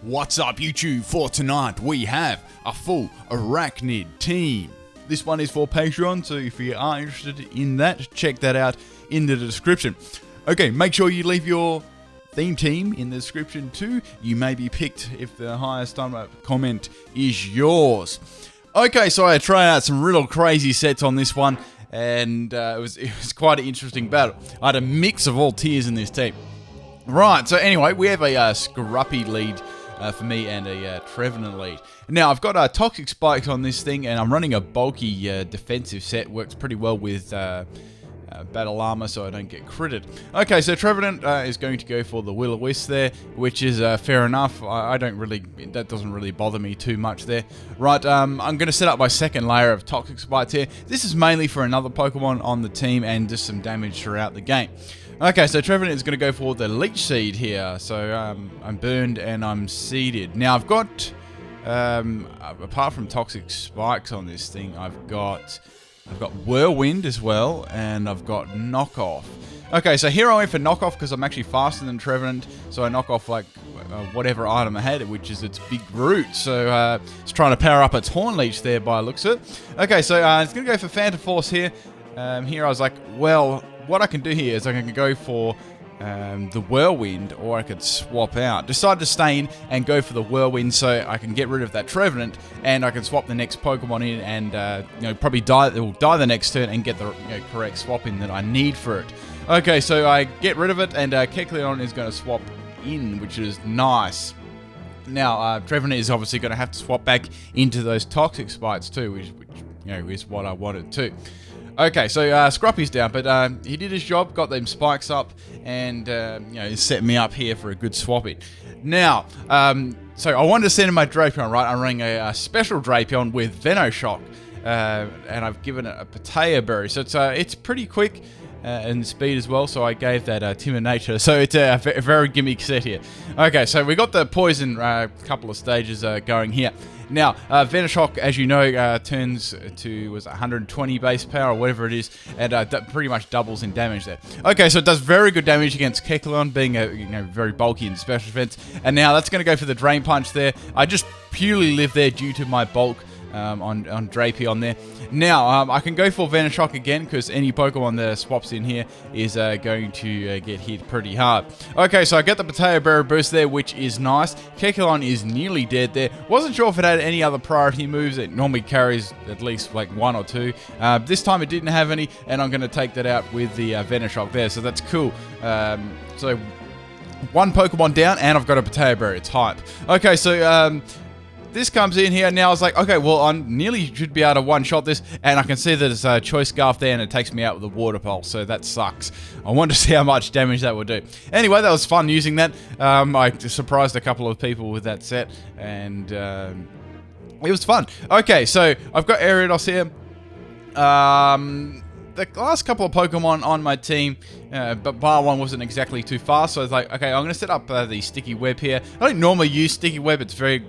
What's up YouTube? For tonight we have a full Arachnid team. This one is for Patreon, so if you are interested in that, check that out in the description. Okay, make sure you leave your theme team in the description too. You may be picked if the highest comment is yours. Okay, so I tried out some real crazy sets on this one, and it was quite an interesting battle. I had a mix of all tiers in this team. Right, so anyway, we have a Scruppy lead for me and a Trevenant lead. Now, I've got Toxic Spikes on this thing, and I'm running a bulky defensive set. Works pretty well with battle armor, so I don't get critted. Okay, so Trevenant is going to go for the Will-O-Wisp there, which is fair enough. I don't really, that doesn't really bother me too much there. Right, I'm going to set up my second layer of Toxic Spikes here. This is mainly for another Pokemon on the team and just some damage throughout the game. Okay, so Trevenant is going to go for the Leech Seed here. So I'm burned and I'm seeded. Now I've got, apart from Toxic Spikes on this thing, I've got Whirlwind as well, and I've got Knockoff. Okay, so here I went for Knockoff because I'm actually faster than Trevenant, so I knock off like whatever item I had, which is its big root. So it's trying to power up its Horn Leech there by the looks of it. Okay, so it's going to go for Phantom Force here. Here I was like, well, what I can do here is I can go for the Whirlwind, or I could swap out. Decided to stay in and go for the Whirlwind so I can get rid of that Trevenant, and I can swap the next Pokemon in and probably die. It will die the next turn and get the correct swap in that I need for it. Okay, so I get rid of it, and Kecleon is going to swap in, which is nice. Now Trevenant is obviously going to have to swap back into those Toxic Spikes too, which is what I wanted to. Okay, so Scruppy's down, but he did his job, got them spikes up, and he set me up here for a good swapping. Now, so I wanted to send in my Drapion, right? I'm running a special Drapion with Venoshock, and I've given it a Patea Berry, so it's pretty quick and speed as well. So I gave that Timid Nature, so it's a very gimmick set here. Okay, so we got the poison couple of stages going here. Now, Venoshock, as you know, turns to 120 base power or whatever it is, and that pretty much doubles in damage there. Okay, so it does very good damage against Kecleon, being very bulky in special defense. And now that's going to go for the Drain Punch there. I just purely live there due to my bulk on Drapion there. Now, I can go for Venoshock again, because any Pokemon that swaps in here is going to get hit pretty hard. Okay, so I get the Patea Berry boost there, which is nice. Kecleon is nearly dead there. Wasn't sure if it had any other priority moves. It normally carries at least like one or two. This time it didn't have any, and I'm going to take that out with the Venoshock there, so that's cool. So one Pokemon down, and I've got a Patea Berry. It's hype. Okay, so this comes in here. Now I was like, okay, well, I nearly should be able to one-shot this, and I can see that it's a Choice Scarf there, and it takes me out with a Water Pulse, so that sucks. I wanted to see how much damage that would do. Anyway, that was fun using that. I surprised a couple of people with that set, and it was fun. Okay, so I've got Ariados here. The last couple of Pokemon on my team, but bar one wasn't exactly too fast, so I was like, okay, I'm going to set up the Sticky Web here. I don't normally use Sticky Web. It's very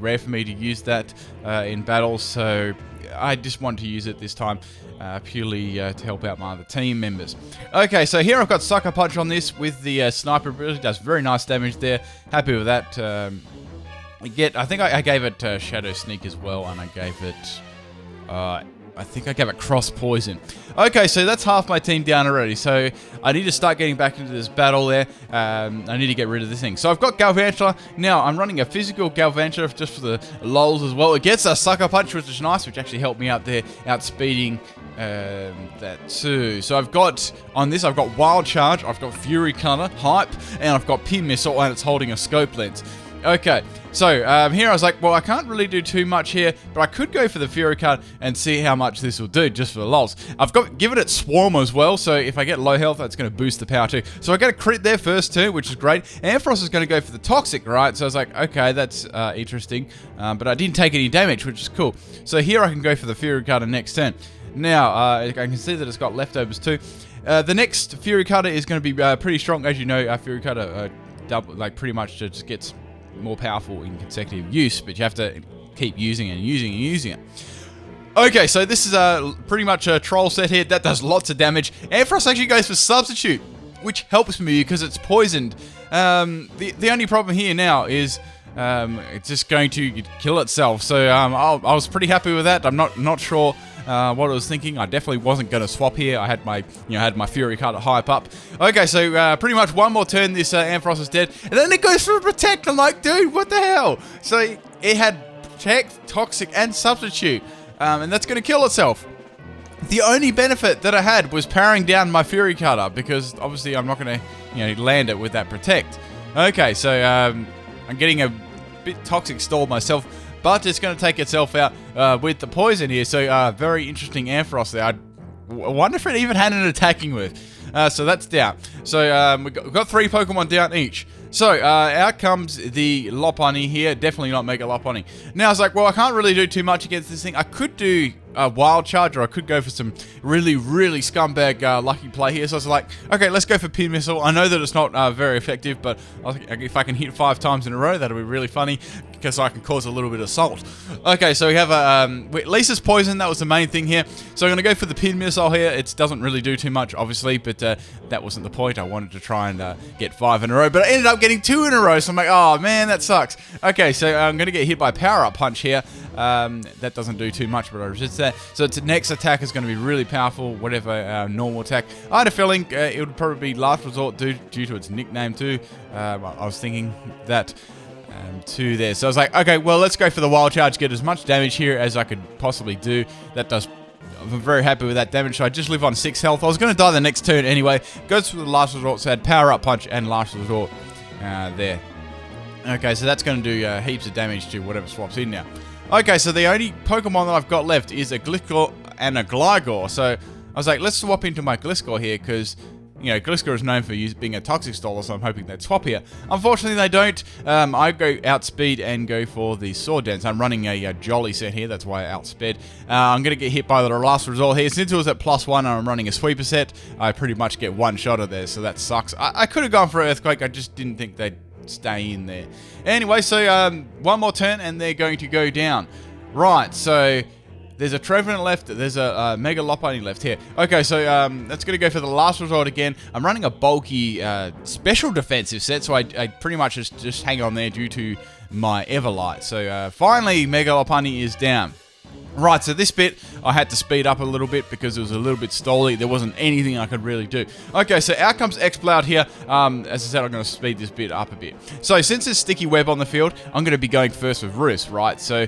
rare for me to use that in battles, so I just want to use it this time purely to help out my other team members. Okay, so here I've got Sucker Punch on this with the Sniper ability. Does very nice damage there. Happy with that. I think I gave it Shadow Sneak as well, and I gave it Cross Poison. Okay, so that's half my team down already. So I need to start getting back into this battle there. I need to get rid of this thing. So I've got Galvantula. Now I'm running a physical Galvantula just for the lols as well. It gets a Sucker Punch, which is nice, which actually helped me out there, outspeeding that too. So I've got Wild Charge, I've got Fury Cutter, Hype, and I've got Pin Missile, and it's holding a Scope Lens. Okay, so here I was like, well, I can't really do too much here, but I could go for the Fury Card and see how much this will do, just for the lols. I've given it Swarm as well, so if I get low health, that's going to boost the power too. So I get a crit there first too, which is great. Ampharos is going to go for the Toxic, right? So I was like, okay, that's interesting, but I didn't take any damage, which is cool. So here I can go for the Fury Card next turn. Now, I can see that it's got leftovers too. The next Fury Cutter is going to be pretty strong. As you know, Fury Cutter pretty much just gets more powerful in consecutive use, but you have to keep using it and using it. Okay, so this is pretty much a troll set here. That does lots of damage. Ampharos actually goes for Substitute, which helps me because it's poisoned. The only problem here now is it's just going to kill itself. So I was pretty happy with that. I'm not sure what I was thinking. I definitely wasn't going to swap here. I had my Fury card hype up. Okay, so pretty much one more turn, this Ampharos is dead, and then it goes for a Protect. I'm like, dude, what the hell? So it had Protect, Toxic, and Substitute, and that's going to kill itself. The only benefit that I had was powering down my Fury cutter, because obviously I'm not going to land it with that Protect. Okay, so I'm getting a bit Toxic stalled myself, but it's going to take itself out with the poison here. So very interesting Ampharos there. I wonder if it even had an attacking move. So that's down. So we've got 3 Pokemon down each. So out comes the Lopunny here. Definitely not Mega Lopunny. Now I was like, well, I can't really do too much against this thing. I could do a Wild Charge, or I could go for some really scumbag lucky play here. So I was like, okay, let's go for Pin Missile. I know that it's not very effective, but if I can hit 5 times in a row, that'll be really funny, because I can cause a little bit of salt. Okay, so we have at least it's poison. That was the main thing here. So I'm going to go for the Pin Missile here. It doesn't really do too much, obviously, but that wasn't the point. I wanted to try and get 5 in a row, but I ended up getting 2 in a row. So I'm like, oh man, that sucks. Okay, so I'm going to get hit by Power Up Punch here. That doesn't do too much, but I resist that. So its next attack is going to be really powerful, whatever normal attack. I had a feeling it would probably be Last Resort due to its nickname too. I was thinking that too there. So I was like, okay, well, let's go for the Wild Charge, get as much damage here as I could possibly do. I'm very happy with that damage, so I just live on 6 health. I was going to die the next turn anyway. Goes for the Last Resort, so I had Power Up Punch and Last Resort there. Okay, so that's going to do heaps of damage to whatever swaps in now. Okay, so the only Pokemon that I've got left is a Gliscor and a Gligar. So I was like, let's swap into my Gliscor here, because Gliscor is known for being a Toxic Stoller, so I'm hoping they'd swap here. Unfortunately, they don't. I go Outspeed and go for the Sword Dance. I'm running a Jolly set here, that's why I outsped. I'm going to get hit by the Last Resort here. Since it was at +1 and I'm running a Sweeper set, I pretty much get one shot of there, so that sucks. I could have gone for Earthquake, I just didn't think they'd stay in there. Anyway, so one more turn and they're going to go down. Right, so there's a Trevenant left, there's a Mega Lopunny left here. Okay, so that's going to go for the Last Resort again. I'm running a bulky special defensive set, so I pretty much just hang on there due to my Everlight. So finally, Mega Lopunny is down. Right, so this bit I had to speed up a little bit because it was a little bit stally. There wasn't anything I could really do. Okay, so out comes Exploud here. As I said, I'm going to speed this bit up a bit. So since there's Sticky Web on the field, I'm going to be going first with Roost, right? So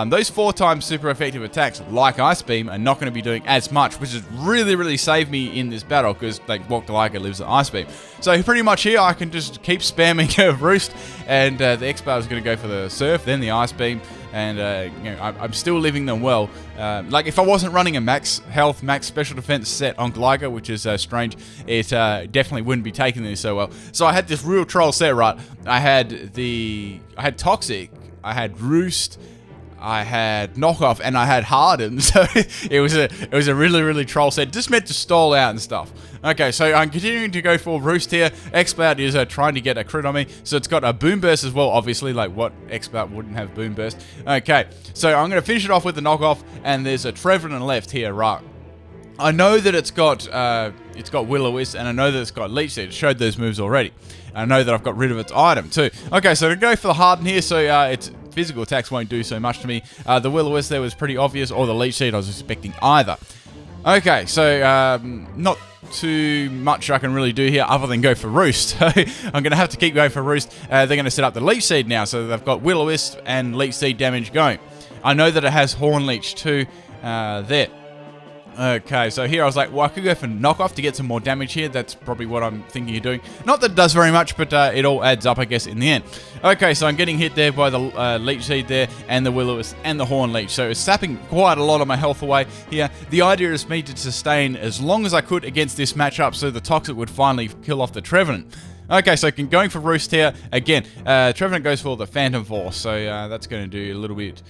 those 4 times super effective attacks like Ice Beam are not going to be doing as much, which has really saved me in this battle, because like Gligar lives at Ice Beam. So pretty much here I can just keep spamming Roost, and the Exploud is going to go for the Surf, then the Ice Beam. And I'm still living them well. Like if I wasn't running a max health, max special defense set on Gligar, which is strange, it definitely wouldn't be taking this so well. So I had this real troll set, right? I had Toxic, I had Roost, I had Knockoff, and I had Harden. So it was a really troll set, just meant to stall out and stuff. Okay, so I'm continuing to go for Roost here. Exploud is trying to get a crit on me, so it's got a Boom Burst as well, obviously, like what Exploud wouldn't have Boom Burst. Okay, so I'm going to finish it off with the Knockoff, and there's a Trevenant left here, right? I know that it's got Will-O-Wisp, and I know that it's got Leech Seed. It showed those moves already. I know that I've got rid of its item too. Okay, so to go for the Harden here, so its physical attacks won't do so much to me. The Will-O-Wisp there was pretty obvious, or the Leech Seed I was expecting either. Okay, so not too much I can really do here other than go for Roost. I'm going to have to keep going for Roost. They're going to set up the Leech Seed now, so they've got Will-O-Wisp and Leech Seed damage going. I know that it has Horn Leech too there. Okay, so here I was like, well, I could go for Knockoff to get some more damage here. That's probably what I'm thinking of doing. Not that it does very much, but it all adds up, I guess, in the end. Okay, so I'm getting hit there by the Leech Seed there, and the Will-O-Wisp, and the Horn Leech. So it's sapping quite a lot of my health away here. The idea is me to sustain as long as I could against this matchup, so the Toxic would finally kill off the Trevenant. Okay, so going for Roost here. Again, Trevenant goes for the Phantom Force, so that's going to do a little bit...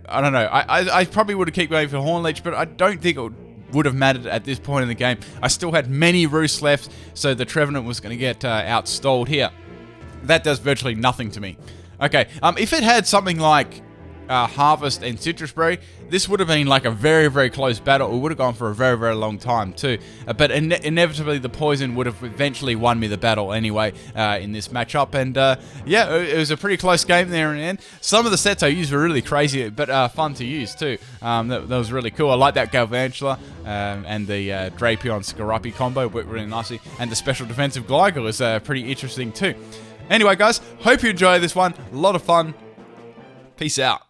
I don't know. I probably would have kept going for Horn Leech, but I don't think it would have mattered at this point in the game. I still had many Roosts left, so the Trevenant was going to get outstalled here. That does virtually nothing to me. Okay, if it had something like Harvest and Citrus Berry, this would have been like a very, very close battle. It would have gone for a very, very long time too. But inevitably, the poison would have eventually won me the battle anyway in this matchup. And yeah, it was a pretty close game there in the end. Some of the sets I used were really crazy, but fun to use too. That was really cool. I like that Galvantula and the Drapion Scarapi combo worked really nicely. And the Special Defensive Gligar was pretty interesting too. Anyway, guys, hope you enjoyed this one. A lot of fun. Peace out.